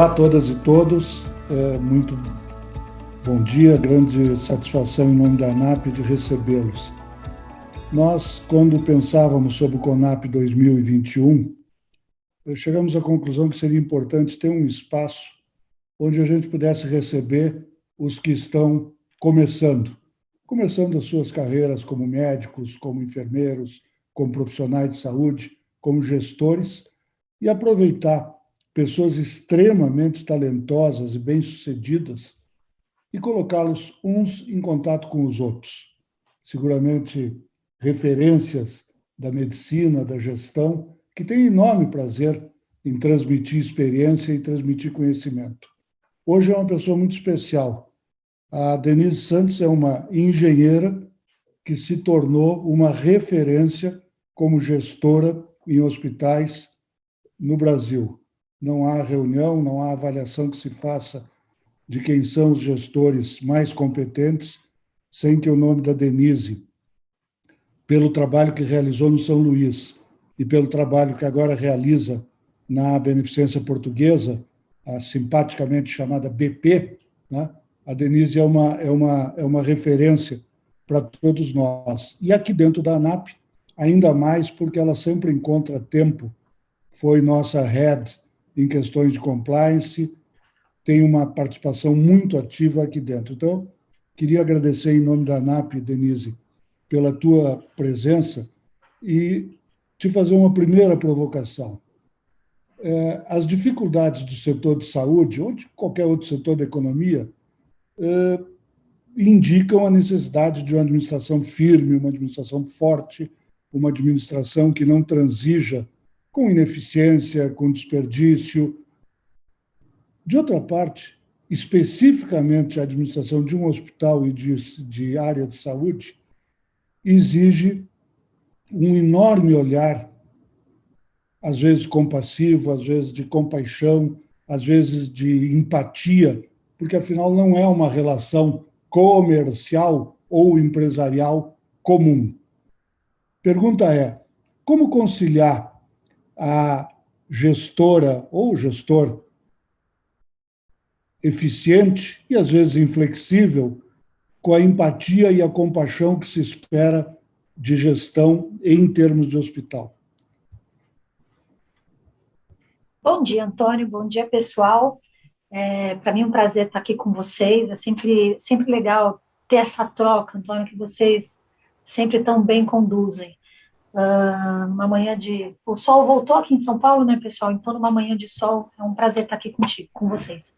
Olá a todas e todos, muito bom dia, grande satisfação em nome da ANAP de recebê-los. Nós, quando pensávamos sobre o CONAP 2021, chegamos à conclusão que seria importante ter um espaço onde a gente pudesse receber os que estão começando as suas carreiras como médicos, como enfermeiros, como profissionais de saúde, como gestores, e aproveitar pessoas extremamente talentosas e bem-sucedidas e colocá-los uns em contato com os outros. Seguramente referências da medicina, da gestão, que têm enorme prazer em transmitir experiência e transmitir conhecimento. Hoje é uma pessoa muito especial. A Denise Santos é uma engenheira que se tornou uma referência como gestora em hospitais no Brasil. Não há reunião, não há avaliação que se faça de quem são os gestores mais competentes, sem que o nome da Denise, pelo trabalho que realizou no São Luís e pelo trabalho que agora realiza na Beneficência Portuguesa, a simpaticamente chamada BP, né? A Denise é uma referência para todos nós. E aqui dentro da ANAP, ainda mais porque ela sempre encontra tempo, foi nossa head em questões de compliance, tem uma participação muito ativa aqui dentro. Então, queria agradecer em nome da ANAP, Denise, pela tua presença e te fazer uma primeira provocação. As dificuldades do setor de saúde, ou de qualquer outro setor da economia, indicam a necessidade de uma administração firme, uma administração forte, uma administração que não transija com ineficiência, com desperdício. De outra parte, especificamente a administração de um hospital e de área de saúde exige um enorme olhar, às vezes compassivo, às vezes de compaixão, às vezes de empatia, porque afinal não é uma relação comercial ou empresarial comum. Pergunta é: como conciliar a gestora ou gestor eficiente e, às vezes, inflexível, com a empatia e a compaixão que se espera de gestão em termos de hospital? Bom dia, Antônio. Bom dia, pessoal. Para mim é um prazer estar aqui com vocês. É sempre legal ter essa troca, Antônio, que vocês sempre tão bem conduzem. Uma manhã de... O sol voltou aqui em São Paulo, né, pessoal? Então, numa manhã de sol, é um prazer estar aqui com vocês.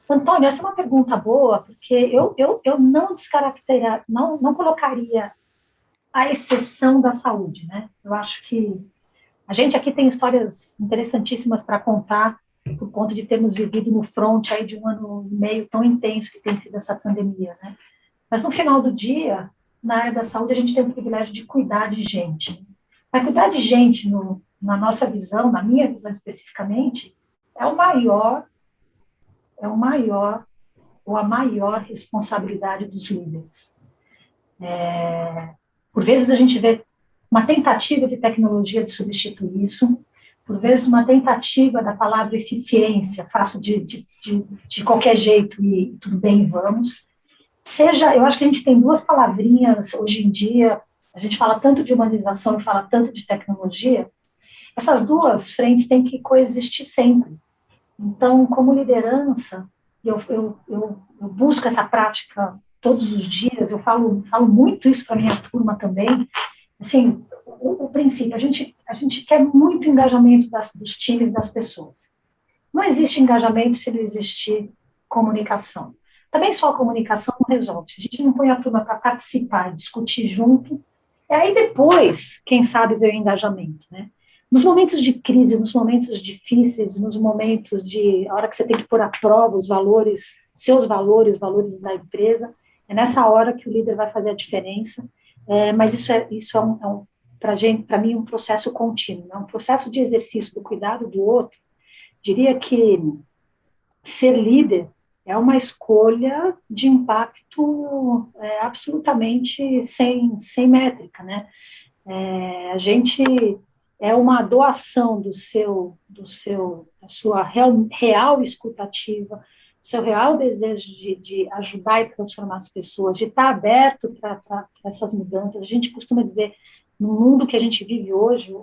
Antônio, essa é uma pergunta boa, porque eu não descaracterizaria, não colocaria a exceção da saúde, né? Eu acho que a gente aqui tem histórias interessantíssimas para contar, por conta de termos vivido no front aí de um ano e meio tão intenso que tem sido essa pandemia, né? Mas no final do dia, na área da saúde, a gente tem o privilégio de cuidar de gente. Mas cuidar de gente, na nossa visão, na minha visão especificamente, é ou a maior responsabilidade dos líderes. Por vezes a gente vê uma tentativa de tecnologia de substituir isso, por vezes uma tentativa da palavra eficiência, faço de qualquer jeito e tudo bem, vamos. Eu acho que a gente tem duas palavrinhas hoje em dia, a gente fala tanto de humanização e fala tanto de tecnologia, essas duas frentes têm que coexistir sempre. Então, como liderança, eu busco essa prática todos os dias, eu falo muito isso para a minha turma também. Assim, o princípio, a gente quer muito engajamento dos times, das pessoas. Não existe engajamento se não existir comunicação. Também só a comunicação não resolve. Se a gente não põe a turma para participar e discutir junto, aí depois, quem sabe, vem o engajamento, né? Nos momentos de crise, nos momentos difíceis, nos momentos a hora que você tem que pôr à prova os valores, seus valores, valores da empresa, é nessa hora que o líder vai fazer a diferença. Mas isso é para mim, um processo contínuo, é um processo de exercício do cuidado do outro. Diria que ser líder é uma escolha de impacto absolutamente sem métrica, né? A gente é uma doação da sua real escutativa, do seu real desejo de ajudar e transformar as pessoas, de estar aberto para essas mudanças. A gente costuma dizer, no mundo que a gente vive hoje,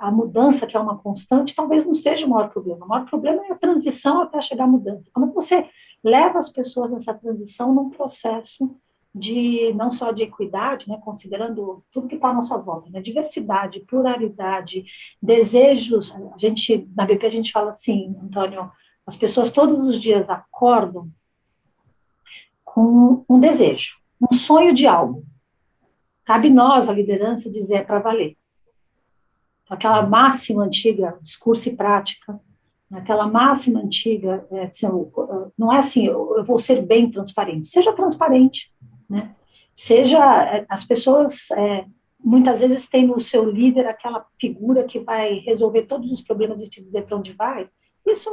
a mudança, que é uma constante, talvez não seja o maior problema. O maior problema é a transição até chegar à mudança. Como você leva as pessoas nessa transição num processo de, não só de equidade, né, considerando tudo que está à nossa volta, né, diversidade, pluralidade, desejos. Na BP a gente fala assim, Antônio, as pessoas todos os dias acordam com um desejo, um sonho de algo. Cabe nós, a liderança, dizer é para valer. Aquela máxima antiga, discurso e prática, aquela máxima antiga, não é assim, eu vou ser bem transparente. Seja transparente, né? As pessoas muitas vezes têm no seu líder aquela figura que vai resolver todos os problemas e te dizer para onde vai. Isso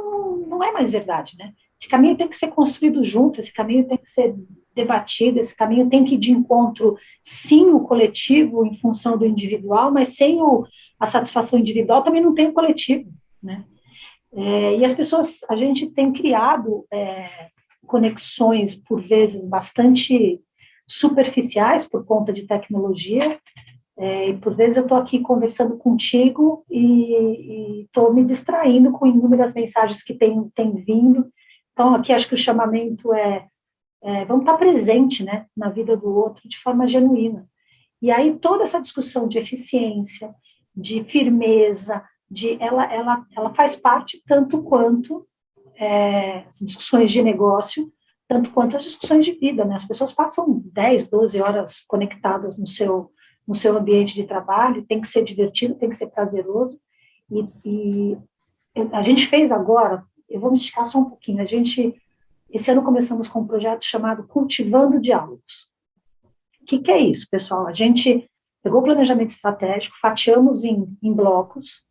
não é mais verdade, né? Esse caminho tem que ser construído junto, esse caminho tem que ser debatido, esse caminho tem que ir de encontro, sim, o coletivo em função do individual, mas sem a satisfação individual também não tem o coletivo, né? E as pessoas, a gente tem criado conexões, por vezes, bastante superficiais por conta de tecnologia, e por vezes eu estou aqui conversando contigo e estou me distraindo com inúmeras mensagens que tem vindo. Então, aqui acho que o chamamento vamos estar presente, né, na vida do outro de forma genuína. E aí toda essa discussão de eficiência, de firmeza, ela faz parte tanto quanto as discussões de negócio, tanto quanto as discussões de vida, né? As pessoas passam 10, 12 horas conectadas no seu ambiente de trabalho, tem que ser divertido, tem que ser prazeroso, e a gente fez agora, eu vou me esticar só um pouquinho, esse ano começamos com um projeto chamado Cultivando Diálogos. O que é isso, pessoal? A gente pegou o planejamento estratégico, fatiamos em blocos,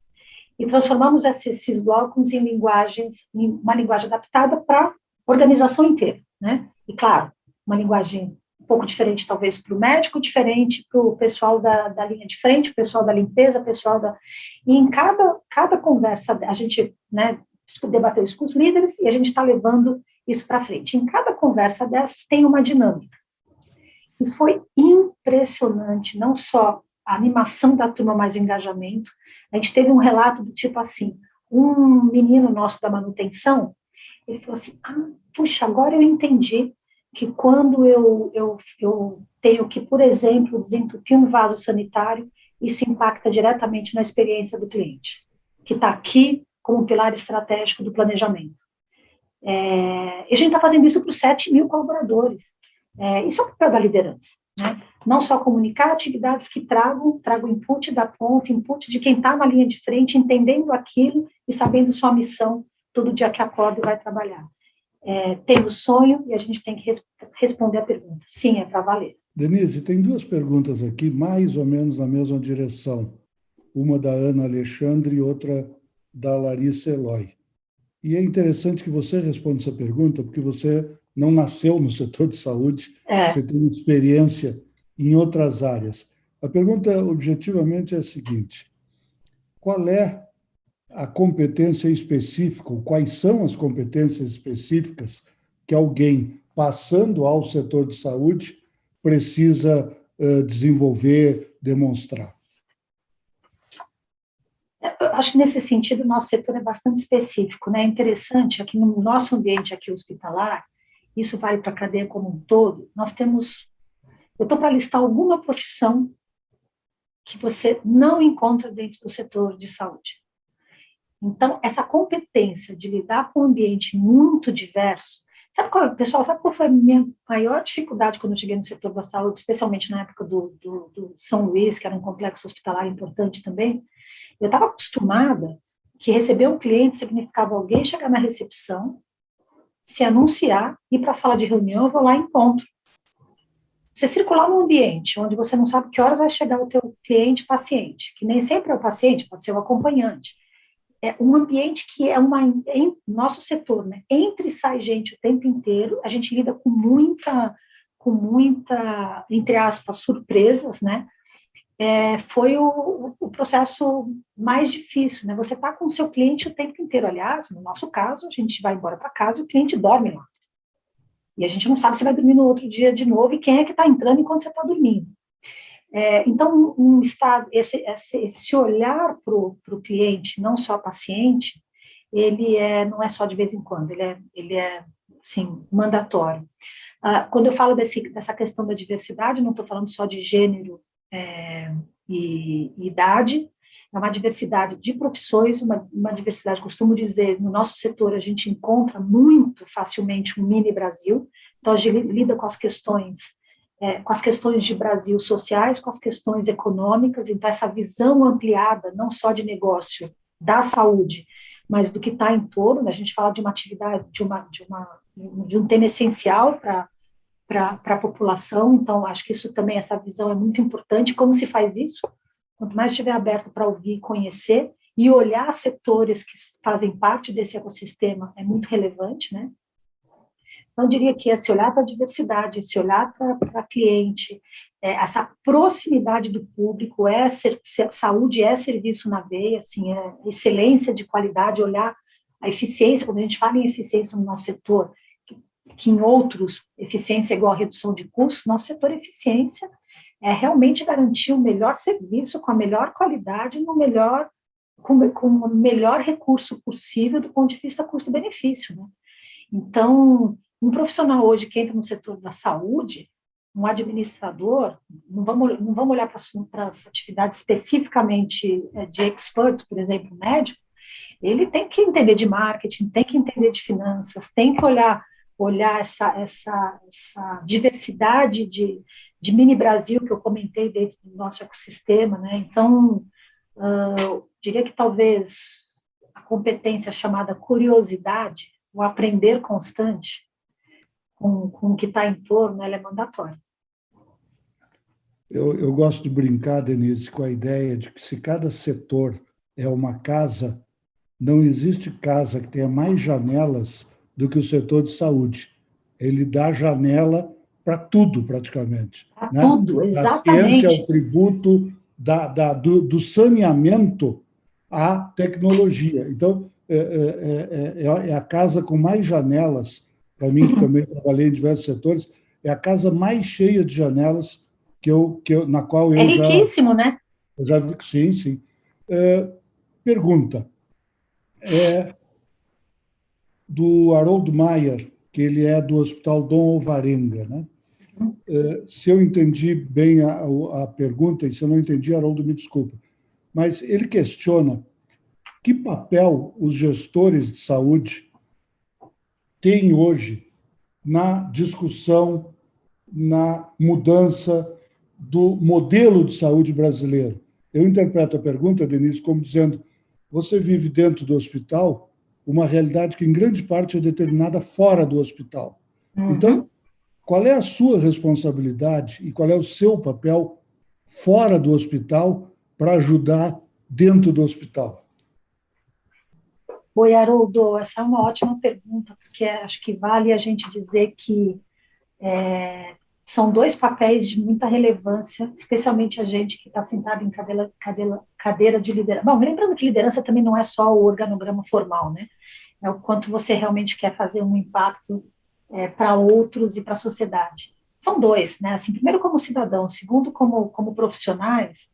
e transformamos esses blocos em uma linguagem adaptada para a organização inteira, né? E, claro, uma linguagem um pouco diferente, talvez, para o médico, diferente para o pessoal da linha de frente, o pessoal da limpeza, E em cada conversa, a gente, né, debateu isso com os líderes e a gente está levando isso para frente. Em cada conversa dessas tem uma dinâmica. E foi impressionante, não só a animação da turma, mais o engajamento. A gente teve um relato do tipo assim, um menino nosso da manutenção, ele falou assim, puxa, agora eu entendi que quando eu tenho que, por exemplo, desentupir um vaso sanitário, isso impacta diretamente na experiência do cliente, que está aqui como um pilar estratégico do planejamento. E a gente está fazendo isso para os 7 mil colaboradores. Isso é o papel da liderança, né? Não só comunicar atividades que tragam input da ponta, input de quem está na linha de frente, entendendo aquilo e sabendo sua missão todo dia que acorda e vai trabalhar. Tem o sonho e a gente tem que responder a pergunta. Sim, é para valer. Denise, tem 2 perguntas aqui, mais ou menos na mesma direção. Uma da Ana Alexandre e outra da Larissa Eloy. E é interessante que você responda essa pergunta, porque você não nasceu no setor de saúde, você tem experiência em outras áreas. A pergunta, objetivamente, é a seguinte: qual é a competência específica, ou quais são as competências específicas que alguém passando ao setor de saúde precisa desenvolver, demonstrar? Eu acho que nesse sentido o nosso setor é bastante específico, né? É interessante, aqui no nosso ambiente aqui hospitalar, isso vale para a cadeia como um todo, eu estou para listar alguma profissão que você não encontra dentro do setor de saúde. Então, essa competência de lidar com um ambiente muito diverso, pessoal, sabe qual foi a minha maior dificuldade quando eu cheguei no setor da saúde, especialmente na época do São Luís, que era um complexo hospitalar importante também? Eu estava acostumada que receber um cliente significava alguém chegar na recepção, se anunciar, ir para a sala de reunião, eu vou lá e encontro. Você circular num ambiente onde você não sabe que horas vai chegar o teu cliente-paciente, que nem sempre é o paciente, pode ser o acompanhante. É um ambiente que em nosso setor, né? Entra e sai gente o tempo inteiro, a gente lida com muita, entre aspas, surpresas, né? foi o processo mais difícil, né? Você está com o seu cliente o tempo inteiro. Aliás, no nosso caso, a gente vai embora para casa e o cliente dorme lá. E a gente não sabe se vai dormir no outro dia de novo e quem é que está entrando enquanto você está dormindo. Então, esse olhar para o cliente, não só paciente, não é só de vez em quando, ele é assim, mandatório. Quando eu falo dessa questão da diversidade, não estou falando só de gênero e idade, é uma diversidade de profissões, uma diversidade, costumo dizer, no nosso setor a gente encontra muito facilmente um mini Brasil, então a gente lida com as questões de Brasil sociais, com as questões econômicas, então essa visão ampliada, não só de negócio da saúde, mas do que está em torno, né? A gente fala de uma atividade, de um tema essencial para a população, então acho que isso também, essa visão é muito importante. Como se faz isso? Quanto mais estiver aberto para ouvir, conhecer e olhar setores que fazem parte desse ecossistema é muito relevante, né? Então, eu diria que esse olhar para a diversidade, esse olhar para cliente, essa proximidade do público, saúde é serviço na veia, assim, é excelência de qualidade, olhar a eficiência, quando a gente fala em eficiência no nosso setor, que em outros, eficiência é igual a redução de custos, nosso setor eficiência é realmente garantir o melhor serviço, com a melhor qualidade, com o melhor recurso possível do ponto de vista custo-benefício, né? Então, um profissional hoje que entra no setor da saúde, um administrador, não vamos olhar para as atividades especificamente de experts, por exemplo, médico, ele tem que entender de marketing, tem que entender de finanças, tem que olhar essa diversidade de mini Brasil que eu comentei dentro do nosso ecossistema, né? Então, eu diria que talvez a competência chamada curiosidade, o aprender constante com o que está em torno, ela é mandatória. Eu gosto de brincar, Denise, com a ideia de que se cada setor é uma casa, não existe casa que tenha mais janelas do que o setor de saúde. Ele dá janela para tudo, praticamente. Para Né? tudo, Da ciência exatamente. ao tributo, do saneamento à tecnologia. Então, é a casa com mais janelas, para mim, que também trabalhei em diversos setores, é a casa mais cheia de janelas na qual É riquíssimo, né? eu já vi. Sim, sim. Pergunta. Do Harold Maier, que ele é do Hospital Dom Alvarenga, né? Se eu entendi bem a pergunta, e se eu não entendi, Haroldo, me desculpa, mas ele questiona que papel os gestores de saúde têm hoje na discussão, na mudança do modelo de saúde brasileiro. Eu interpreto a pergunta, Denise, como dizendo: você vive dentro do hospital uma realidade que, em grande parte, é determinada fora do hospital. Então, Uhum. qual é a sua responsabilidade e qual é o seu papel fora do hospital para ajudar dentro do hospital? Oi, Haroldo, essa é uma ótima pergunta, porque acho que vale a gente dizer que são dois papéis de muita relevância, especialmente a gente que está sentado em cadeira de liderança. Bom, lembrando que liderança também não é só o organograma formal, né? É o quanto você realmente quer fazer um impacto para outros e para a sociedade. São dois, né? Assim, primeiro como cidadão, segundo como profissionais,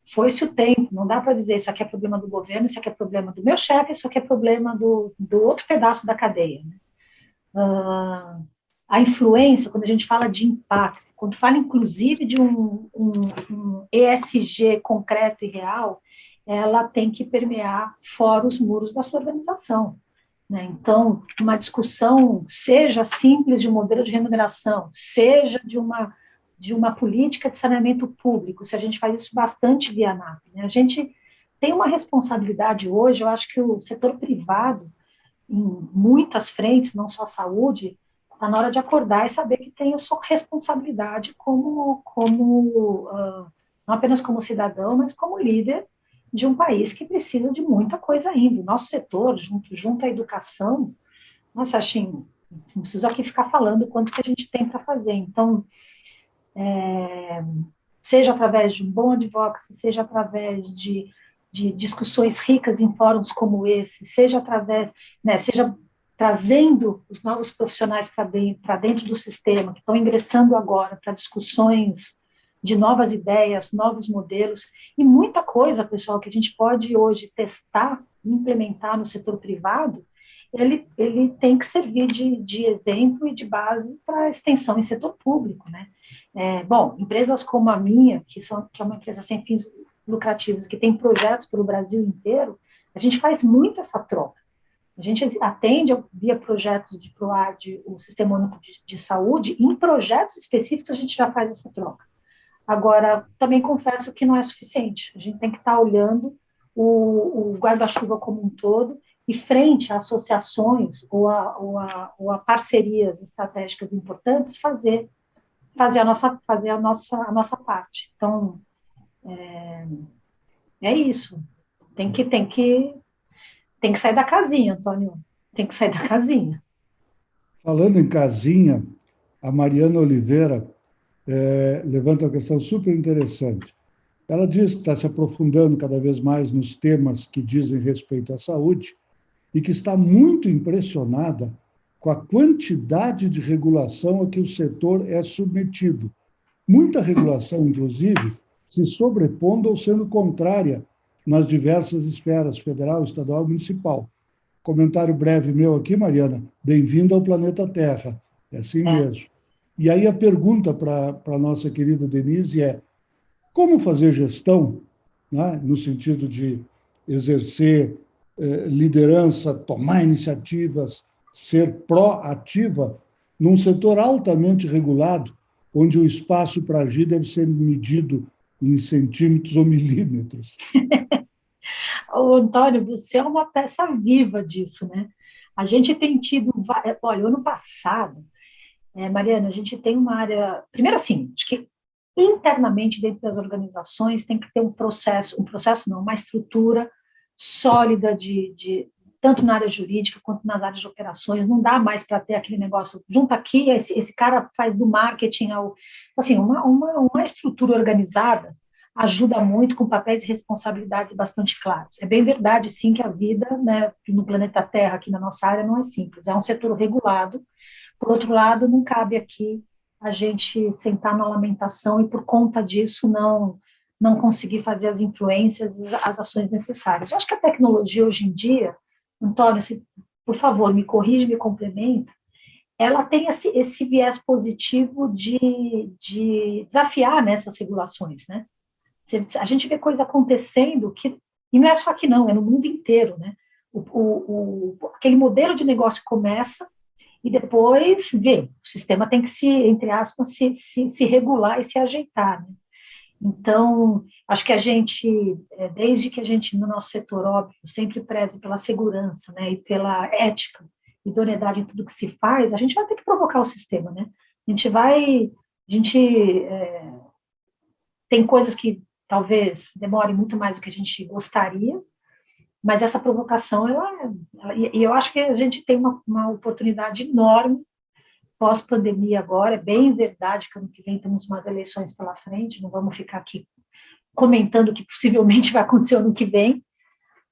foi-se o tempo, não dá para dizer isso aqui é problema do governo, isso aqui é problema do meu chefe, isso aqui é problema do outro pedaço da cadeia. Né? A influência, quando a gente fala de impacto, quando fala inclusive de um ESG concreto e real, ela tem que permear fora os muros da sua organização. Né? Então, uma discussão, seja simples de um modelo de remuneração, seja de uma política de saneamento público, se a gente faz isso bastante via ANAP, né? A gente tem uma responsabilidade hoje, eu acho que o setor privado, em muitas frentes, não só a saúde, está na hora de acordar e saber que tem a sua responsabilidade não apenas como cidadão, mas como líder de um país que precisa de muita coisa ainda. O nosso setor, junto à educação, nossa, assim, não preciso aqui ficar falando o quanto que a gente tem para fazer. Então, seja através de um bom advocacy, seja através de discussões ricas em fóruns como esse, seja através, né, seja trazendo os novos profissionais para dentro do sistema, que estão ingressando agora para discussões de novas ideias, novos modelos, e muita coisa, pessoal, que a gente pode hoje testar, implementar no setor privado, ele tem que servir de exemplo e de base para a extensão em setor público, né? Bom, empresas como a minha, que é uma empresa sem fins lucrativos, que tem projetos pelo Brasil inteiro, a gente faz muito essa troca. A gente atende via projetos de PROAD, o Sistema Único de Saúde, e em projetos específicos a gente já faz essa troca. Agora, também confesso que não é suficiente. A gente tem que estar olhando o guarda-chuva como um todo e frente a associações ou a parcerias estratégicas importantes, fazer a nossa parte. Então, é isso. Tem que sair da casinha, Antônio. Tem que sair da casinha. Falando em casinha, a Mariana Oliveira levanta uma questão super interessante. Ela diz que está se aprofundando cada vez mais nos temas que dizem respeito à saúde e que está muito impressionada com a quantidade de regulação a que o setor é submetido. Muita regulação, inclusive, se sobrepondo ou sendo contrária nas diversas esferas, federal, estadual e municipal. Comentário breve meu aqui, Mariana. Bem-vinda ao planeta Terra. É assim mesmo. E aí a pergunta para a nossa querida Denise é: como fazer gestão, né, no sentido de exercer liderança, tomar iniciativas, ser proativa, num setor altamente regulado, onde o espaço para agir deve ser medido em centímetros ou milímetros? Ô, Antônio, você é uma peça viva disso, né? A gente tem tido... Olha, ano passado, Mariana, a gente tem uma área... Primeiro, assim, acho que internamente, dentro das organizações, tem que ter um processo não, uma estrutura sólida tanto na área jurídica quanto nas áreas de operações. Não dá mais para ter aquele negócio, junta aqui, esse cara faz do marketing assim, uma estrutura organizada ajuda muito, com papéis e responsabilidades bastante claros. É bem verdade, sim, que a vida, né, no planeta Terra, aqui na nossa área, não é simples. É um setor regulado. Por outro lado, não cabe aqui a gente sentar na lamentação e, por conta disso, não conseguir fazer as influências, as ações necessárias. Eu acho que a tecnologia, hoje em dia, Antônio, por favor, me corrija, me complementa, ela tem esse viés positivo de desafiar nessas regulações, né? A gente vê coisa acontecendo e não é só aqui não, é no mundo inteiro, né? Aquele modelo de negócio começa e depois o sistema tem que entre aspas, se regular e se ajeitar, né? Então, acho que a gente, desde que a gente, no nosso setor, óbvio, sempre preze pela segurança, né, e pela ética, idoneidade em tudo que se faz, a gente vai ter que provocar o sistema, né? Tem coisas que talvez demore muito mais do que a gente gostaria, mas essa provocação, e eu acho que a gente tem uma oportunidade enorme pós-pandemia agora. É bem verdade que ano que vem temos umas eleições pela frente, não vamos ficar aqui comentando o que possivelmente vai acontecer ano que vem,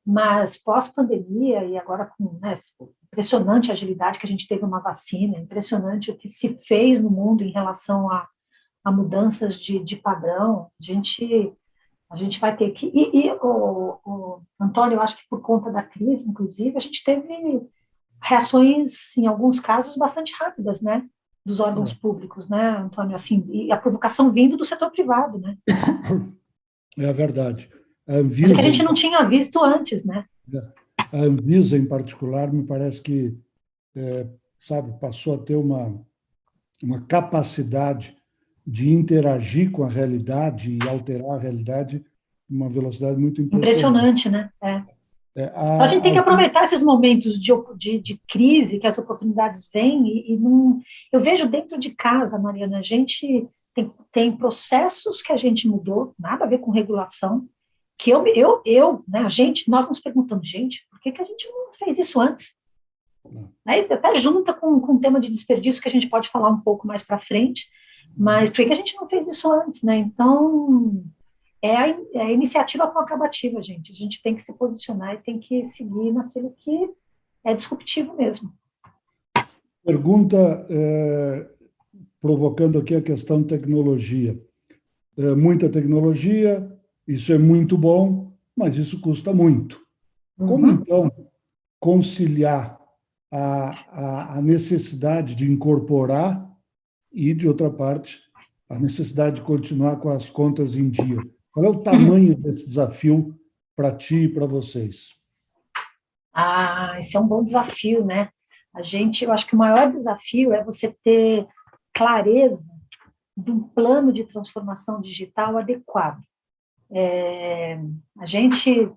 mas pós-pandemia, e agora com, né, impressionante a agilidade que a gente teve uma vacina, impressionante o que se fez no mundo em relação a mudanças de padrão, a gente vai ter que... Antônio, eu acho que por conta da crise, inclusive, a gente teve reações, em alguns casos, bastante rápidas, né, dos órgãos públicos, né, Antônio, assim, e a provocação vindo do setor privado, né? É a verdade. Mas que a gente não tinha visto antes, né? A Anvisa, em particular, me parece que, passou a ter uma capacidade de interagir com a realidade e alterar a realidade de uma velocidade muito impressionante. Impressionante, né? Então, a gente tem que aproveitar esses momentos de crise, que as oportunidades vêm, e não... Eu vejo dentro de casa, Mariana, a gente tem processos que a gente mudou, nada a ver com regulação, que né, nós nos perguntamos, gente, por que a gente não fez isso antes? Aí até junta com o tema de desperdício, que a gente pode falar um pouco mais para frente, Mas por que a gente não fez isso antes, né? Então, é a iniciativa com a acabativa, gente. A gente tem que se posicionar e tem que seguir naquilo que é disruptivo mesmo. Pergunta, provocando aqui a questão de tecnologia. Muita tecnologia, isso é muito bom, mas isso custa muito. Como, Uhum. então, conciliar a necessidade de incorporar e, de outra parte, a necessidade de continuar com as contas em dia? Qual é o tamanho desse desafio para ti e para vocês? Esse é um bom desafio, né? Eu acho que o maior desafio é você ter clareza de um plano de transformação digital adequado. A gente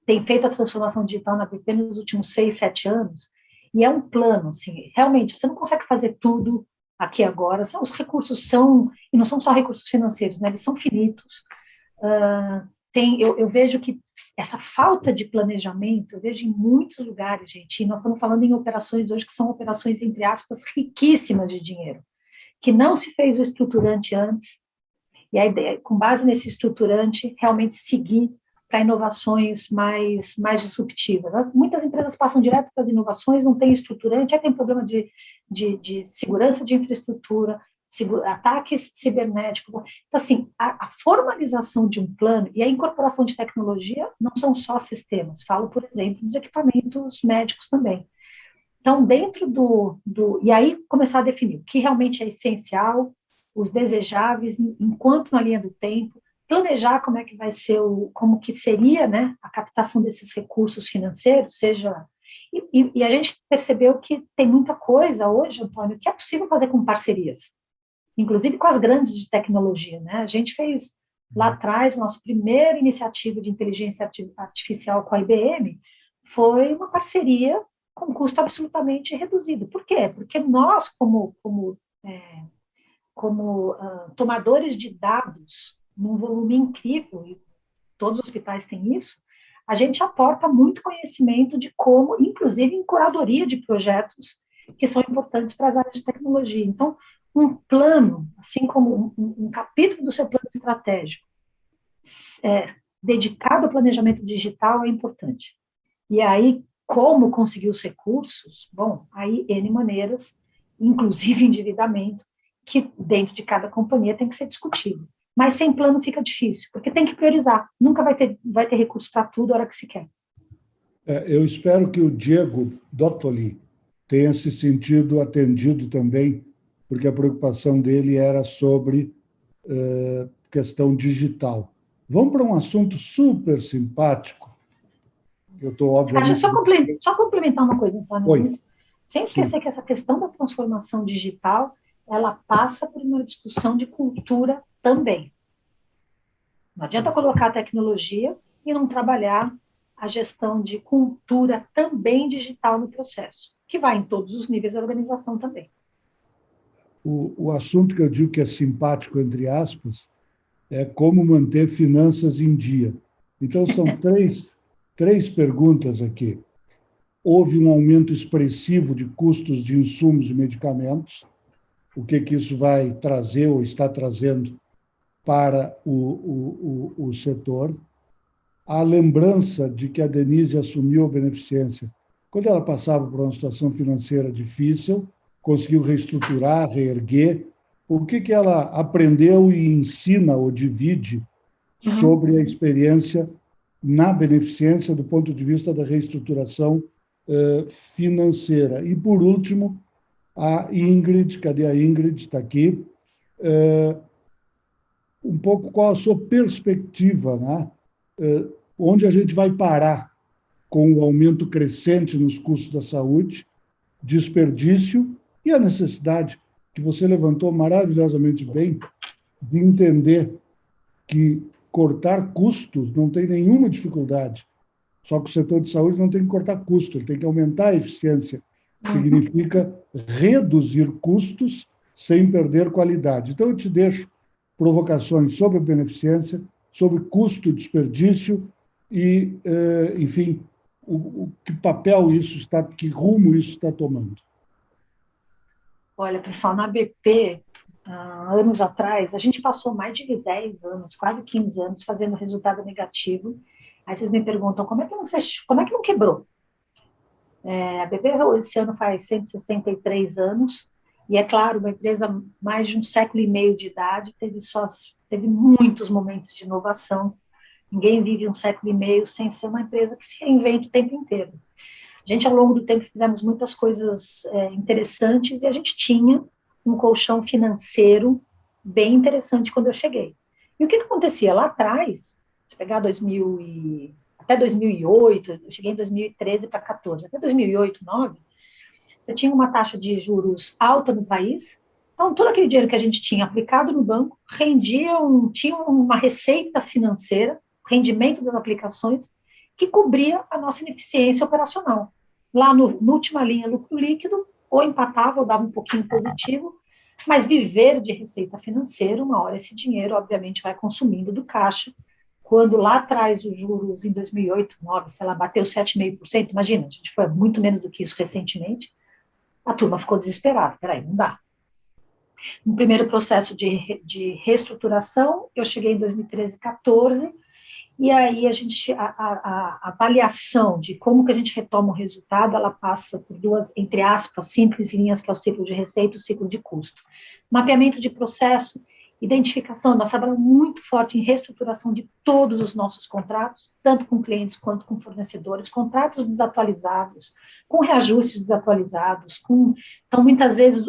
tem feito a transformação digital na BP nos últimos 6, 7 anos, e é um plano, assim, realmente, você não consegue fazer tudo aqui agora, os recursos são, e não são só recursos financeiros, né, eles são finitos. Eu vejo que essa falta de planejamento, eu vejo em muitos lugares, gente, e nós estamos falando em operações hoje que são operações, entre aspas, riquíssimas de dinheiro, que não se fez o estruturante antes, e a ideia, com base nesse estruturante, realmente seguir para inovações mais disruptivas. Muitas empresas passam direto para as inovações, não tem estruturante, aí tem problema de segurança de infraestrutura, ataques cibernéticos. Então, assim, a formalização de um plano e a incorporação de tecnologia não são só sistemas, falo, por exemplo, dos equipamentos médicos também. Então, dentro e aí começar a definir o que realmente é essencial, os desejáveis, enquanto na linha do tempo, planejar como é que vai ser como que seria, né, a captação desses recursos financeiros, seja e a gente percebeu que tem muita coisa hoje, Antônio, que é possível fazer com parcerias, inclusive com as grandes de tecnologia, né? A gente fez lá atrás, nossa primeira iniciativa de inteligência artificial com a IBM foi uma parceria com custo absolutamente reduzido. Por quê? Porque nós, como tomadores de dados, num volume incrível, e todos os hospitais têm isso, a gente aporta muito conhecimento de como, inclusive em curadoria de projetos que são importantes para as áreas de tecnologia. Então, um plano, assim como um capítulo do seu plano estratégico, dedicado ao planejamento digital é importante. E aí, como conseguir os recursos? Bom, aí N maneiras, inclusive endividamento, que dentro de cada companhia tem que ser discutido. Mas sem plano fica difícil, porque tem que priorizar. Nunca vai ter recurso para tudo a hora que se quer. Eu espero que o Diego Dottoli tenha se sentido atendido também, porque a preocupação dele era sobre questão digital. Vamos para um assunto super simpático. Eu estou, Deixa eu obviamente. só complementar uma coisa, Antônio, Oi, mas sem sim. esquecer que essa questão da transformação digital, ela passa por uma discussão de cultura também. Não adianta colocar a tecnologia e não trabalhar a gestão de cultura também digital no processo, que vai em todos os níveis da organização também. O assunto que eu digo que é simpático, entre aspas, é como manter finanças em dia. Então, são três perguntas aqui. Houve um aumento expressivo de custos de insumos e medicamentos. O que isso vai trazer ou está trazendo para o setor? A lembrança de que a Denise assumiu a beneficência quando ela passava por uma situação financeira difícil, conseguiu reestruturar, reerguer. O que ela aprendeu e ensina ou divide sobre a experiência na beneficência do ponto de vista da reestruturação financeira? E, por último, a Ingrid, cadê a Ingrid? Está aqui. Um pouco qual a sua perspectiva, né? Onde a gente vai parar com o aumento crescente nos custos da saúde, desperdício e a necessidade que você levantou maravilhosamente bem de entender que cortar custos não tem nenhuma dificuldade. Só que o setor de saúde não tem que cortar custo, ele tem que aumentar a eficiência. Significa reduzir custos sem perder qualidade. Então, eu te deixo provocações sobre a beneficência, sobre custo e desperdício e, enfim, que papel isso está, que rumo isso está tomando. Olha, pessoal, na BP, anos atrás, a gente passou mais de 10 anos, quase 15 anos, fazendo resultado negativo. Aí vocês me perguntam, como é que não fechou, como é que não quebrou? A BP esse ano faz 163 anos, e é claro, uma empresa mais de um século e meio de idade, teve muitos momentos de inovação. Ninguém vive um século e meio sem ser uma empresa que se reinventa o tempo inteiro. A gente, ao longo do tempo, fizemos muitas coisas interessantes, e a gente tinha um colchão financeiro bem interessante quando eu cheguei. E o que acontecia lá atrás, se pegar até 2008, eu cheguei em 2013 para 14, até 2008, 2009, você tinha uma taxa de juros alta no país, então todo aquele dinheiro que a gente tinha aplicado no banco tinha uma receita financeira, rendimento das aplicações, que cobria a nossa ineficiência operacional. Lá no última linha, lucro líquido, ou empatava ou dava um pouquinho positivo, mas viver de receita financeira, uma hora esse dinheiro, obviamente, vai consumindo do caixa. Quando lá atrás os juros, em 2008, 2009, sei lá, bateu 7,5%, imagina, a gente foi muito menos do que isso recentemente, a turma ficou desesperada, peraí, não dá. No primeiro processo de reestruturação, eu cheguei em 2013, 14, e aí a avaliação de como que a gente retoma o resultado, ela passa por duas, entre aspas, simples linhas, que é o ciclo de receita e o ciclo de custo. Mapeamento de processo, identificação, nós trabalhamos muito forte em reestruturação de todos os nossos contratos, tanto com clientes quanto com fornecedores, contratos desatualizados, com reajustes desatualizados, então muitas vezes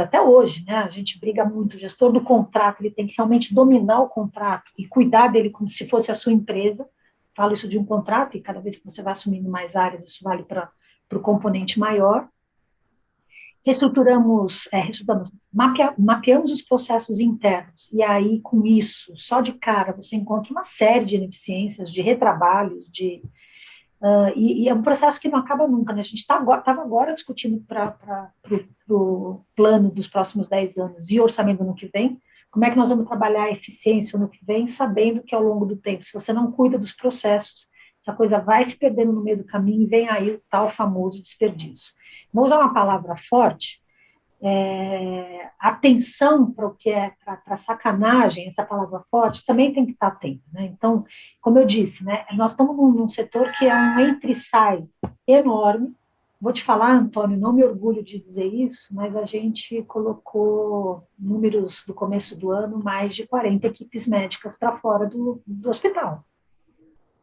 até hoje, né, a gente briga muito, o gestor do contrato, ele tem que realmente dominar o contrato e cuidar dele como se fosse a sua empresa. Falo isso de um contrato, e cada vez que você vai assumindo mais áreas, isso vale para o componente maior. Mapeamos os processos internos, e aí, com isso, só de cara, você encontra uma série de ineficiências, de retrabalhos, e é um processo que não acaba nunca, né? A gente estava agora discutindo para o plano dos próximos 10 anos e orçamento do ano que vem, como é que nós vamos trabalhar a eficiência no que vem, sabendo que ao longo do tempo, se você não cuida dos processos, essa coisa vai se perdendo no meio do caminho e vem aí o tal famoso desperdício. Vou usar uma palavra forte, atenção para o que para sacanagem, essa palavra forte, também tem que estar atento, né? Então, como eu disse, né, nós estamos num setor que é um entra-sai enorme. Vou te falar, Antônio, não me orgulho de dizer isso, mas a gente colocou números do começo do ano, mais de 40 equipes médicas para fora do hospital,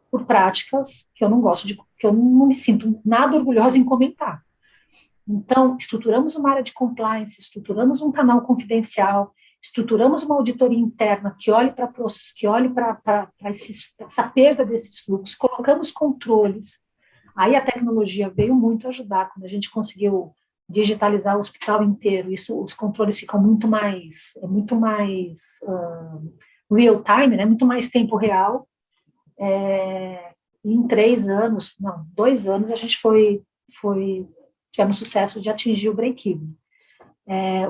por práticas que eu não gosto que eu não me sinto nada orgulhosa em comentar. Então, estruturamos uma área de compliance, estruturamos um canal confidencial, estruturamos uma auditoria interna que olhe para essa perda desses fluxos, colocamos controles. Aí a tecnologia veio muito ajudar, quando a gente conseguiu digitalizar o hospital inteiro, os controles ficam muito mais real time, né? Muito mais tempo real. Em 3 anos, não, 2 anos, a gente tivemos sucesso de atingir o break-even.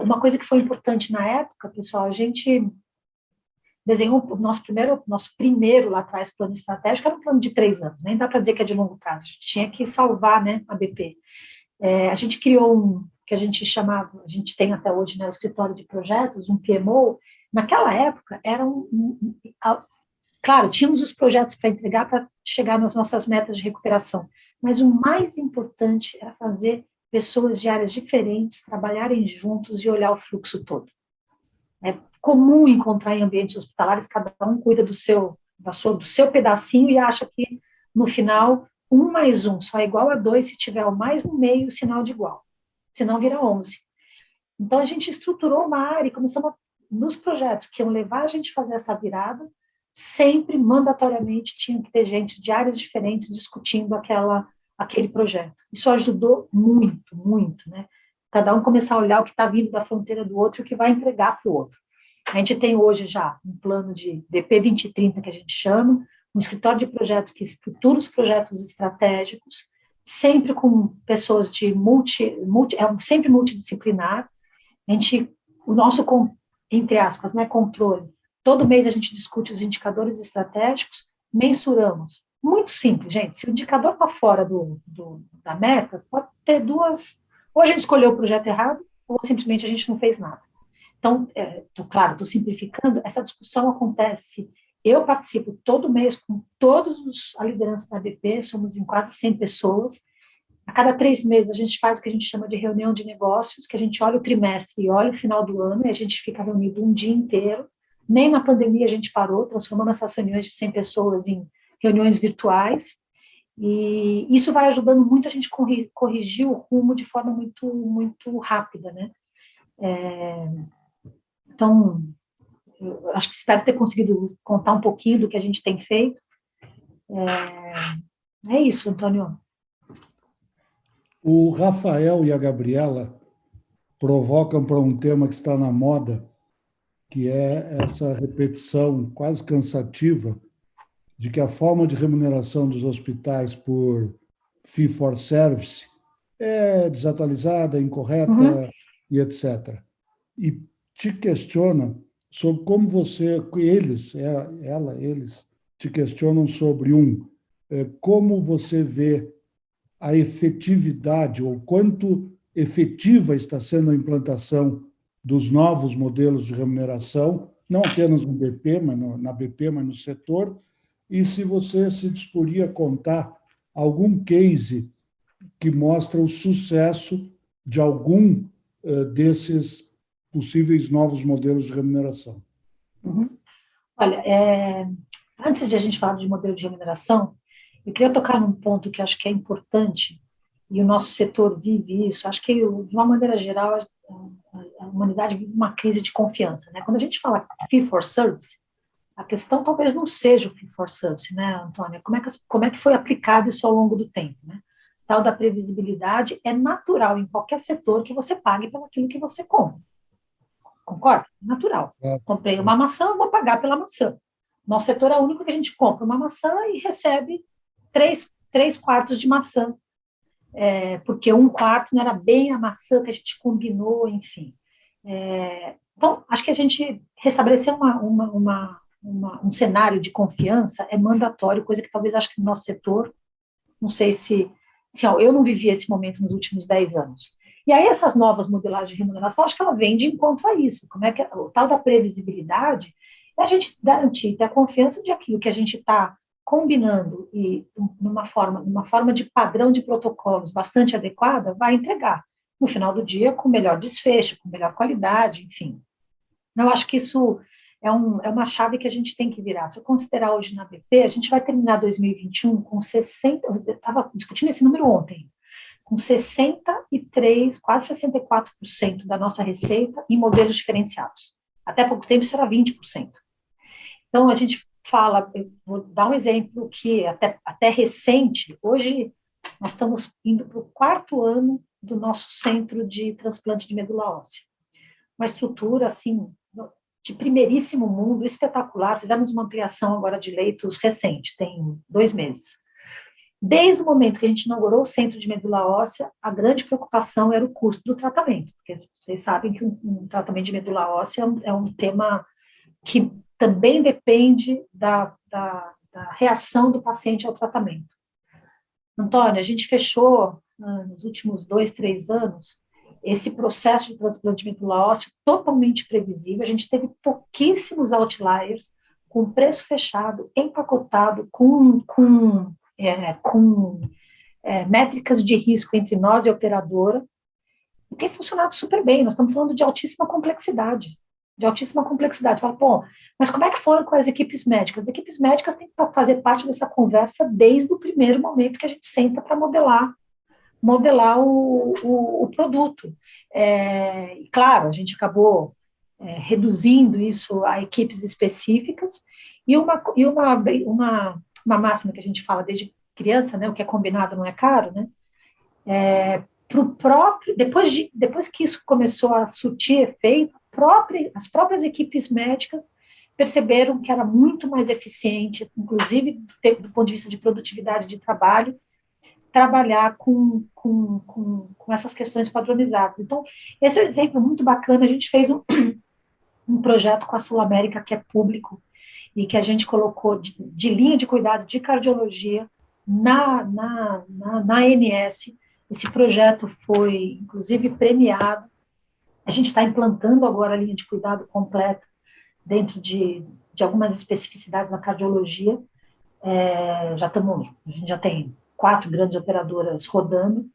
Uma coisa que foi importante na época, pessoal, a gente desenhou o nosso primeiro lá atrás plano estratégico, era um plano de 3 anos, nem dá para dizer que é de longo prazo, a gente tinha que salvar, né, a BP. A gente criou que a gente chamava, a gente tem até hoje, né, o escritório de projetos, um PMO. Naquela época, claro, tínhamos os projetos para entregar, para chegar nas nossas metas de recuperação, mas o mais importante era fazer pessoas de áreas diferentes trabalharem juntos e olhar o fluxo todo. É comum encontrar em ambientes hospitalares, cada um cuida do seu pedacinho e acha que, no final, 1 mais 1 só é igual a 2 se tiver o mais no meio, o sinal de igual. Senão vira 11. Então, a gente estruturou uma área e começamos nos projetos que iam levar a gente a fazer essa virada, sempre, mandatoriamente, tinha que ter gente de áreas diferentes discutindo aquele projeto. Isso ajudou muito, muito, né? Cada um começar a olhar o que está vindo da fronteira do outro e o que vai entregar para o outro. A gente tem hoje já um plano de BP 2030, que a gente chama, um escritório de projetos que estrutura os projetos estratégicos, sempre com pessoas sempre multidisciplinar. O nosso, entre aspas, né, controle, todo mês a gente discute os indicadores estratégicos, mensuramos. Muito simples, gente. Se o indicador está fora da meta, pode ter duas. Ou a gente escolheu o projeto errado, ou simplesmente a gente não fez nada. Então, claro, estou simplificando, essa discussão acontece, eu participo todo mês com a liderança da ABP, somos em quase 100 pessoas, a cada 3 meses a gente faz o que a gente chama de reunião de negócios, que a gente olha o trimestre e olha o final do ano, e a gente fica reunido um dia inteiro, nem na pandemia a gente parou, transformamos essas reuniões de 100 pessoas em reuniões virtuais, e isso vai ajudando muito a gente corrigir o rumo de forma muito, muito rápida, né? Então, eu acho que você deve ter conseguido contar um pouquinho do que a gente tem feito. É isso, Antônio. O Rafael e a Gabriela provocam para um tema que está na moda, que é essa repetição quase cansativa de que a forma de remuneração dos hospitais por fee for service é desatualizada, incorreta e etc. E te questiona sobre como eles te questionam sobre como você vê a efetividade ou quanto efetiva está sendo a implantação dos novos modelos de remuneração, não apenas no BP, na BP, mas no setor, e se você se disporia a contar algum case que mostra o sucesso de algum desses possíveis novos modelos de remuneração. Olha, antes de a gente falar de modelo de remuneração, eu queria tocar num ponto que acho que é importante, e o nosso setor vive isso. Acho que, de uma maneira geral, a humanidade vive uma crise de confiança, né? Quando a gente fala fee for service, a questão talvez não seja o fee for service, né, Antônia? Como é que foi aplicado isso ao longo do tempo, né? Tal da previsibilidade é natural em qualquer setor que você pague pelo aquilo que você compra. Concorda? Natural. Comprei uma maçã, vou pagar pela maçã. Nosso setor é o único que a gente compra uma maçã e recebe 3/4 de maçã, porque 1/4 não era bem a maçã que a gente combinou, enfim. Então, acho que a gente restabelecer um cenário de confiança é mandatório, coisa que talvez acho que no nosso setor, não sei se eu não vivi esse momento nos últimos 10 anos. E aí essas novas modelagens de remuneração, acho que ela vem de encontro a isso. Como é que o tal da previsibilidade é a gente garantir, ter a confiança de aquilo que a gente está combinando e numa forma de padrão de protocolos bastante adequada, vai entregar no final do dia com melhor desfecho, com melhor qualidade, enfim. Eu acho que isso é uma chave que a gente tem que virar. Se eu considerar hoje na BP, a gente vai terminar 2021 com 60, eu estava discutindo esse número ontem, com 63, quase 64% da nossa receita em modelos diferenciados. Até pouco tempo isso era 20%. Então, a gente fala, vou dar um exemplo que até recente, hoje nós estamos indo para o 4º ano do nosso centro de transplante de medula óssea. Uma estrutura, assim, de primeiríssimo mundo, espetacular. Fizemos uma ampliação agora de leitos recente, tem 2 meses. Desde o momento que a gente inaugurou o centro de medula óssea, a grande preocupação era o custo do tratamento, porque vocês sabem que um tratamento de medula óssea é um tema que também depende da reação do paciente ao tratamento. Antônio, a gente fechou, nos últimos 2, 3 anos, esse processo de transplante de medula óssea totalmente previsível. A gente teve pouquíssimos outliers, com preço fechado, empacotado, com métricas de risco entre nós e a operadora, e tem funcionado super bem. Nós estamos falando de altíssima complexidade. Fala, pô, mas como é que foram com as equipes médicas? As equipes médicas têm que fazer parte dessa conversa desde o primeiro momento que a gente senta para modelar o produto. Claro, a gente acabou reduzindo isso a equipes específicas, e uma máxima que a gente fala desde criança, né, o que é combinado não é caro, né? Depois que isso começou a surtir efeito, as próprias equipes médicas perceberam que era muito mais eficiente, inclusive do ponto de vista de produtividade de trabalho, trabalhar com essas questões padronizadas. Então, esse é um exemplo muito bacana. A gente fez um projeto com a Sul América, que é público, e que a gente colocou de linha de cuidado de cardiologia na ANS. Esse projeto foi, inclusive, premiado A gente está implantando agora a linha de cuidado completa dentro de algumas especificidades da cardiologia. A gente já tem 4 grandes operadoras rodando.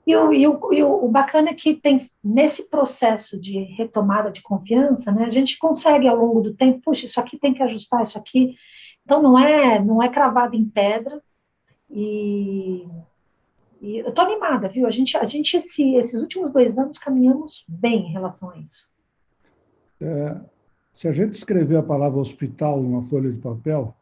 E o bacana é que tem, nesse processo de retomada de confiança, né, a gente consegue, ao longo do tempo, puxa, isso aqui tem que ajustar, isso aqui. Então, não é cravado em pedra. E, e eu estou animada, viu? Esses últimos 2 anos caminhamos bem em relação a isso. Se a gente escrever a palavra hospital numa folha de papel,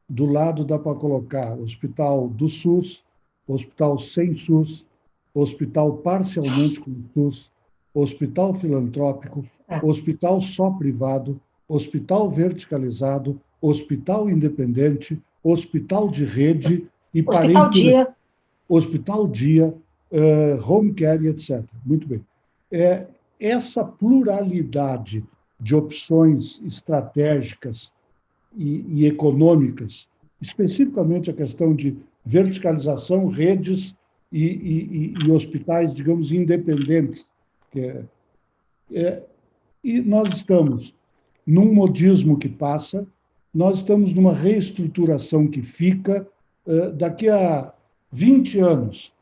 do lado dá para colocar hospital do SUS, hospital sem SUS, hospital parcialmente com SUS, hospital filantrópico, hospital só privado, hospital verticalizado, hospital independente, hospital de rede e Hospital Dia. Hospital dia, home care, etc. Muito bem. Essa pluralidade de opções estratégicas e econômicas, especificamente a questão de verticalização, redes e hospitais, digamos, independentes. E nós estamos num modismo que passa, nós estamos numa reestruturação que fica. Daqui a 20 anos,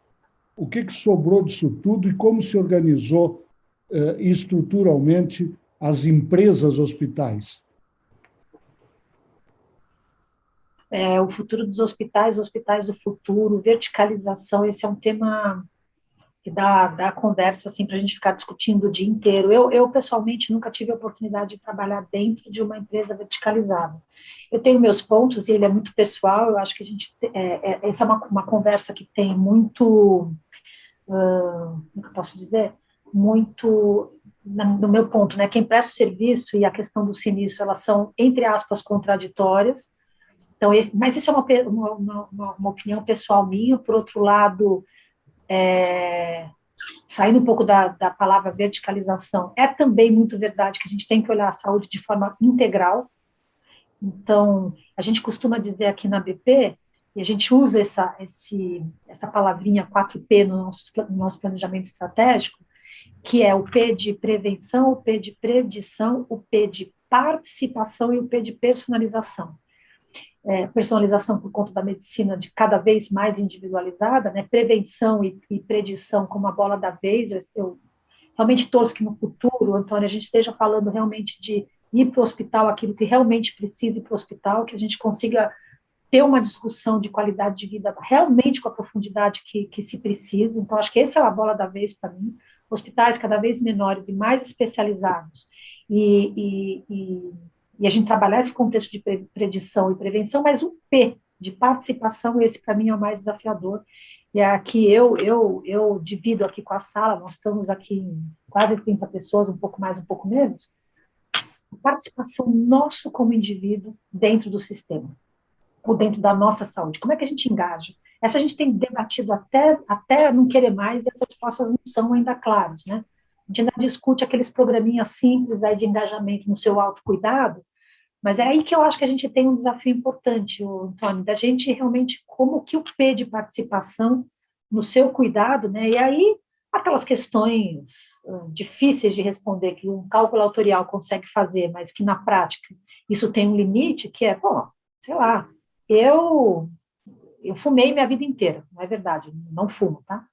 o que sobrou disso tudo e como se organizou estruturalmente as empresas hospitais? O futuro dos hospitais, hospitais do futuro, verticalização, esse é um tema que dá conversa assim, para a gente ficar discutindo o dia inteiro. Eu, pessoalmente, nunca tive a oportunidade de trabalhar dentro de uma empresa verticalizada. Eu tenho meus pontos, e ele é muito pessoal, eu acho que a gente... essa é uma conversa que tem muito... como eu posso dizer? Muito... no meu ponto, né? Quem presta o serviço e a questão do sinistro, elas são, entre aspas, contraditórias. Então, mas isso é uma opinião pessoal minha. Por outro lado, saindo um pouco da palavra verticalização, é também muito verdade que a gente tem que olhar a saúde de forma integral. Então, a gente costuma dizer aqui na BP, e a gente usa essa palavrinha 4P no nosso planejamento estratégico, que é o P de prevenção, o P de predição, o P de participação e o P de personalização. Personalização por conta da medicina de cada vez mais individualizada, né? Prevenção e predição como a bola da vez. Eu realmente torço que no futuro, Antônio, a gente esteja falando realmente de ir para o hospital aquilo que realmente precisa ir para o hospital, que a gente consiga ter uma discussão de qualidade de vida realmente com a profundidade que se precisa. Então, acho que essa é a bola da vez para mim. Hospitais cada vez menores e mais especializados. E a gente trabalhar esse contexto de predição e prevenção, mas o P de participação, esse para mim é o mais desafiador. E aqui eu divido aqui com a sala, nós estamos aqui em quase 30 pessoas, um pouco mais, um pouco menos. A participação nosso como indivíduo dentro do sistema, ou dentro da nossa saúde. Como é que a gente engaja? Essa a gente tem debatido até não querer mais, e essas respostas não são ainda claras, né? A gente ainda discute aqueles programinhas simples aí de engajamento no seu autocuidado, mas é aí que eu acho que a gente tem um desafio importante, Antônio, da gente realmente, como que o P de participação no seu cuidado, né? E aí, aquelas questões difíceis de responder, que um cálculo autorial consegue fazer, mas que na prática isso tem um limite, que é, sei lá, eu fumei minha vida inteira, não é verdade, não fumo, tá?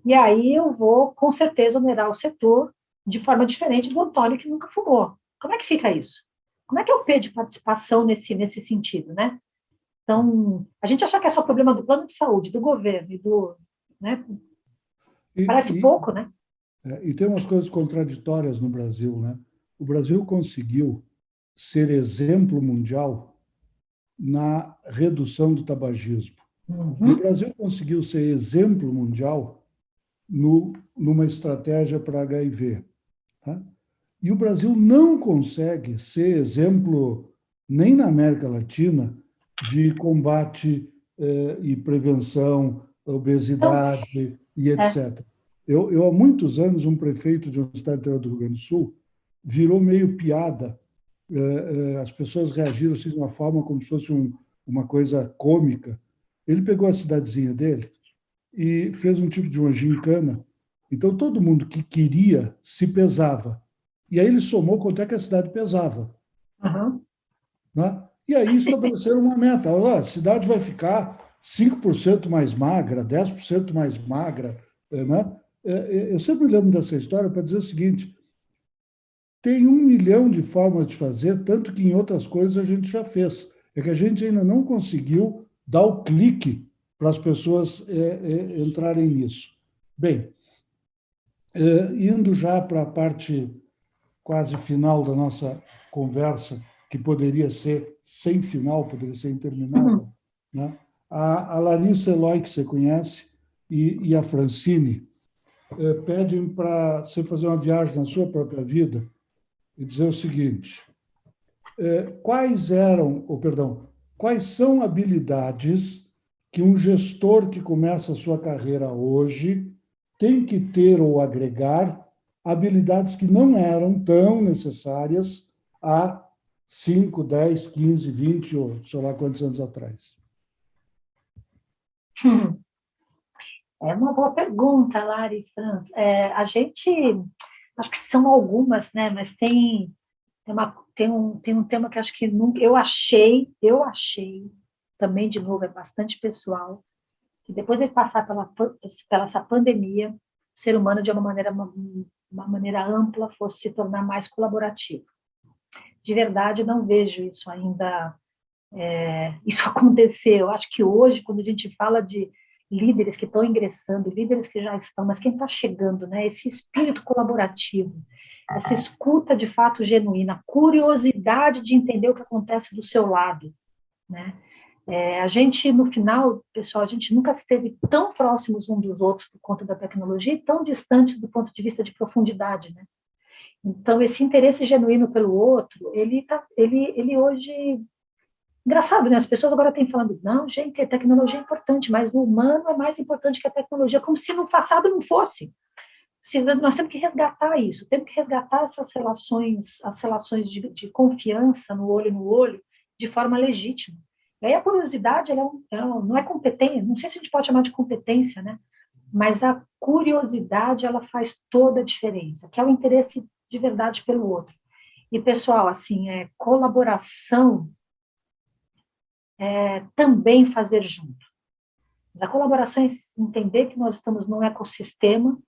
E aí eu vou, com certeza, onerar o setor de forma diferente do Antônio, que nunca fumou. Como é que fica isso? Como é que é o P de participação nesse sentido, né? Então, a gente achar que é só problema do plano de saúde, do governo e do... Né? Parece pouco, né? E tem umas coisas contraditórias no Brasil, né? O Brasil conseguiu ser exemplo mundial na redução do tabagismo. E o Brasil conseguiu ser exemplo mundial numa estratégia para HIV. Tá? E o Brasil não consegue ser exemplo, nem na América Latina, de combate e prevenção, obesidade e etc. Eu, há muitos anos, um prefeito de uma cidade do interior do Rio Grande do Sul virou meio piada. As pessoas reagiram assim, de uma forma como se fosse uma coisa cômica. Ele pegou a cidadezinha dele e fez um tipo de uma gincana Então, todo mundo que queria se pesava. E aí ele somou quanto é que a cidade pesava. Uhum. Né? E aí estabeleceram uma meta. Olha, a cidade vai ficar 5% mais magra, 10% mais magra. Né? Eu sempre me lembro dessa história para dizer o seguinte: tem 1 milhão de formas de fazer, tanto que em outras coisas a gente já fez. É que a gente ainda não conseguiu dar o clique para as pessoas entrarem nisso. Bem, indo já para a parte quase final da nossa conversa, que poderia ser sem final, poderia ser interminável, Uhum. né? A Larissa Eloy, que você conhece, e a Francine, pedem para você fazer uma viagem na sua própria vida e dizer o seguinte: quais eram, ou perdão, quais são habilidades que um gestor que começa a sua carreira hoje tem que ter ou agregar, habilidades que não eram tão necessárias há 5, 10, 15, 20 ou sei lá quantos anos atrás? Uhum. É uma boa pergunta, Lari e Franz. A gente, acho que são algumas, né? Mas tem um tema que acho que nunca, eu achei, também, de novo, é bastante pessoal, que depois de passar pela essa pandemia, o ser humano, de uma maneira ampla, fosse se tornar mais colaborativo. De verdade, não vejo isso ainda, isso acontecer. Eu acho que hoje, quando a gente fala de líderes que estão ingressando, líderes que já estão, mas quem está chegando, né? Esse espírito colaborativo, essa escuta de fato genuína, curiosidade de entender o que acontece do seu lado, né? A gente, no final, pessoal, a gente nunca esteve tão próximos um dos outros por conta da tecnologia e tão distantes do ponto de vista de profundidade, né? Então, esse interesse genuíno pelo outro, ele hoje... Engraçado, né? As pessoas agora têm falando, não, gente, a tecnologia é importante, mas o humano é mais importante que a tecnologia, como se no passado não fosse. Nós temos que resgatar isso, temos que resgatar essas relações, as relações de confiança no olho, de forma legítima. E aí a curiosidade, ela não é competência, não sei se a gente pode chamar de competência, né? Mas a curiosidade, ela faz toda a diferença, que é o interesse de verdade pelo outro. E, pessoal, assim, colaboração também fazer junto. Mas a colaboração é entender que nós estamos num ecossistema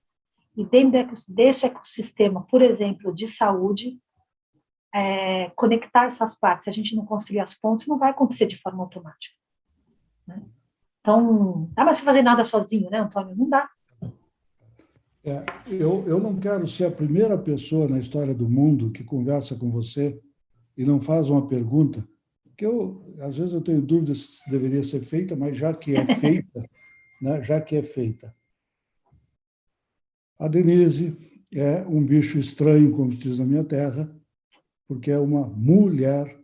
e dentro desse ecossistema, por exemplo, de saúde, conectar essas partes. Se a gente não construir as pontes, não vai acontecer de forma automática, né? Então, não dá mais para fazer nada sozinho, né, Antônio? Não dá. Eu não quero ser a primeira pessoa na história do mundo que conversa com você e não faz uma pergunta, que às vezes eu tenho dúvidas se deveria ser feita, mas já que é feita, né, já que é feita. A Denise é um bicho estranho, como se diz na minha terra, porque é uma mulher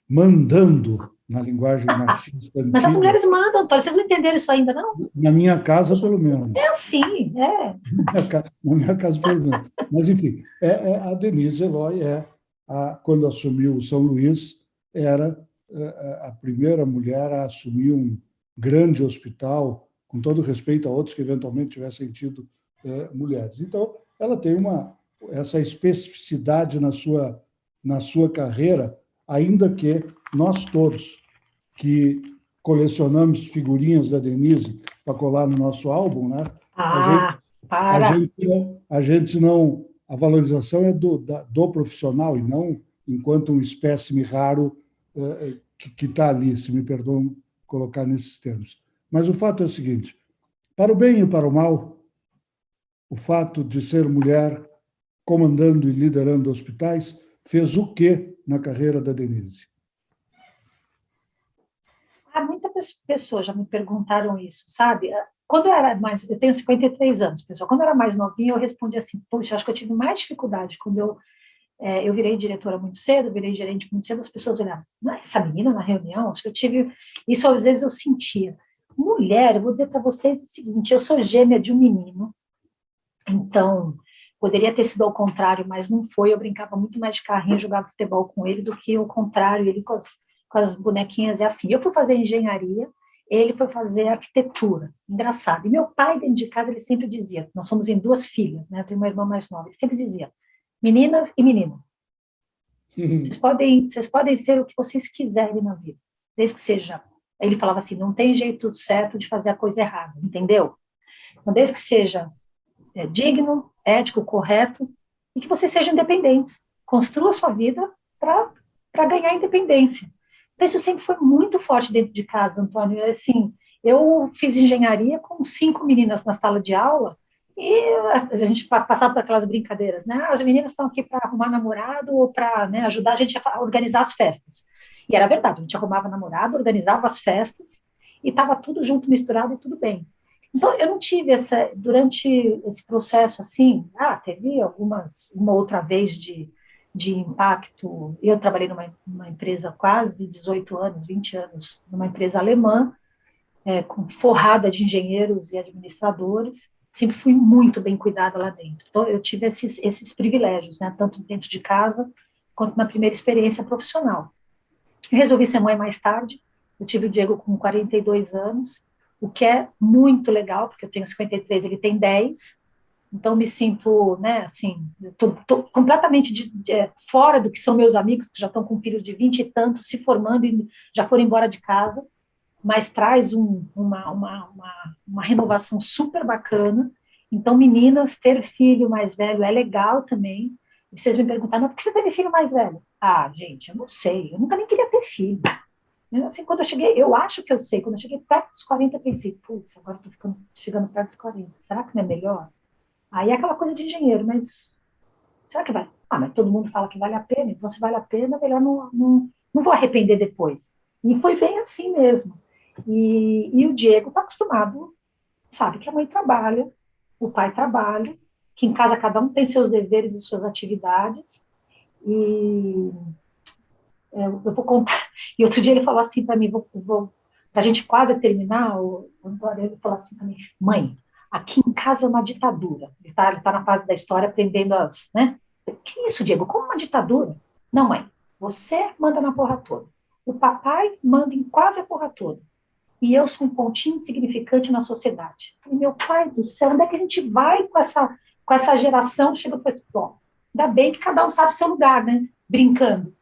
mandando, na linguagem machista Mas as antiga, mulheres mandam, Antônio. Vocês não entenderam isso ainda, não? na minha casa, pelo É menos. assim, é. Na minha casa, pelo menos. Mas, enfim, a Denise Eloy quando assumiu o São Luís, era a primeira mulher a assumir um grande hospital, com todo respeito a outros que eventualmente tivessem tido mulheres. Então, ela tem essa especificidade na sua carreira, ainda que nós todos que colecionamos figurinhas da Denise para colar no nosso álbum, né? A gente, Ah, a para. gente, a gente não, a valorização é do profissional e não enquanto um espécime raro que está ali, se me perdoam colocar nesses termos. Mas o fato é o seguinte: para o bem e para o mal, o fato de ser mulher comandando e liderando hospitais fez o quê na carreira da Denise? Muitas pessoas já me perguntaram isso, sabe? Quando eu tenho 53 anos, pessoal, quando eu era mais novinha, eu respondi assim, puxa, acho que eu tive mais dificuldade quando eu virei diretora muito cedo, virei gerente muito cedo, as pessoas olhavam, não é essa menina na reunião? Acho que eu tive, isso às vezes eu sentia. Mulher, eu vou dizer para vocês o seguinte, eu sou gêmea de um menino, então poderia ter sido ao contrário, mas não foi, eu brincava muito mais de carrinho, jogava futebol com ele do que o contrário, ele com as bonequinhas e afim. Eu fui fazer engenharia ele foi fazer arquitetura. Engraçado. E meu pai, dentro de casa, ele sempre dizia, nós somos em 2 filhas, né? Eu tenho uma irmã mais nova, ele sempre dizia, meninas e meninos, vocês podem ser o que vocês quiserem na vida, desde que seja. Ele falava assim, não tem jeito certo de fazer a coisa errada, entendeu? Então, desde que seja digno, ético, correto, e que vocês sejam independentes. Construa a sua vida para ganhar independência. Então, isso sempre foi muito forte dentro de casa, Antônio. Assim, eu fiz engenharia com 5 meninas na sala de aula, e a gente passava por aquelas brincadeiras, né? As meninas estão aqui para arrumar namorado ou para, né, ajudar a gente a organizar as festas. E era verdade, a gente arrumava namorado, organizava as festas, e estava tudo junto, misturado e tudo bem. Então, eu não tive durante esse processo assim, teve uma outra vez de impacto. Eu trabalhei numa empresa quase 18 anos, 20 anos, numa empresa alemã, forrada de engenheiros e administradores, sempre fui muito bem cuidada lá dentro. Então, eu tive esses privilégios, né, tanto dentro de casa, quanto na primeira experiência profissional. Eu resolvi ser mãe mais tarde, eu tive o Diego com 42 anos, o que é muito legal, porque eu tenho 53, ele tem 10, então me sinto, né, assim, tô completamente fora do que são meus amigos, que já estão com filhos de 20 e tantos, se formando e já foram embora de casa, mas traz uma renovação super bacana. Então, meninas, ter filho mais velho é legal também. E vocês me perguntaram, por que você teve filho mais velho? Gente, eu não sei, eu nunca nem queria ter filho. Assim, quando eu cheguei, eu acho que eu sei, quando eu cheguei perto dos 40, eu pensei, putz, agora eu estou chegando perto dos 40, será que não é melhor? Aí é aquela coisa de engenheiro, mas será que vai? Mas todo mundo fala que vale a pena, então se vale a pena, melhor não vou arrepender depois. E foi bem assim mesmo. E o Diego está acostumado, sabe, que a mãe trabalha, o pai trabalha, que em casa cada um tem seus deveres e suas atividades, e eu vou contar. E outro dia ele falou assim para mim, para a gente quase terminar, ele falou assim para mim, mãe, aqui em casa é uma ditadura. Ele tá na fase da história aprendendo né? Que isso, Diego? Como uma ditadura? Não, mãe, você manda na porra toda. O papai manda em quase a porra toda. E eu sou um pontinho insignificante na sociedade. E meu pai do céu, onde é que a gente vai com essa geração? Chega para bom, ainda bem que cada um sabe o seu lugar, né? Brincando.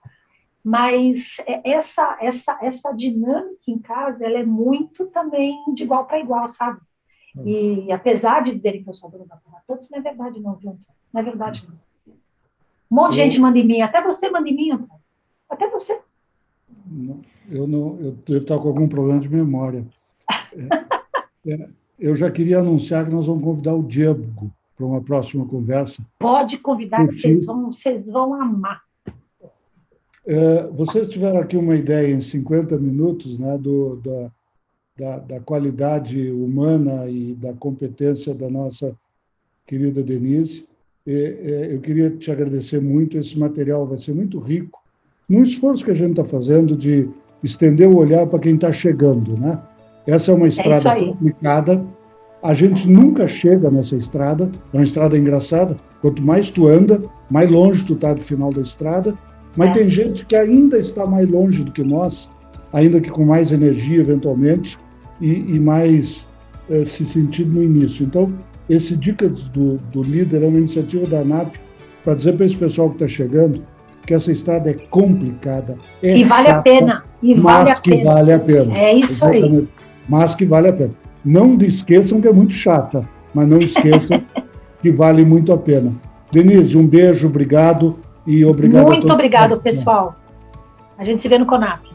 Mas essa dinâmica em casa, ela é muito também de igual para igual, sabe? E apesar de dizerem que eu sou dona da porra toda, isso não é verdade não, viu? Não é verdade não. Um monte de gente manda em mim, até você manda em mim, Antônio. Até você. Eu devo estar com algum problema de memória. Eu já queria anunciar que nós vamos convidar o Diego para uma próxima conversa. Pode convidar, que vocês vão amar. Vocês tiveram aqui uma ideia em 50 minutos, né, da qualidade humana e da competência da nossa querida Denise. Eu queria te agradecer muito. Esse material vai ser muito rico no esforço que a gente está fazendo de estender o olhar para quem está chegando, né? Essa é uma estrada complicada. A gente nunca chega nessa estrada. É uma estrada engraçada. Quanto mais tu anda, mais longe tu está do final da estrada. Mas tem gente que ainda está mais longe do que nós, ainda que com mais energia, eventualmente, e mais se sentindo no início. Então, esse Dicas do Líder é uma iniciativa da ANAP para dizer para esse pessoal que está chegando que essa estrada é complicada, e vale a pena. Mas que vale a pena. É isso aí. Mas que vale a pena. Não esqueçam que é muito chata, mas não esqueçam que vale muito a pena. Denise, um beijo, obrigado. E obrigado muito obrigado, pessoal. A gente se vê no CONAP.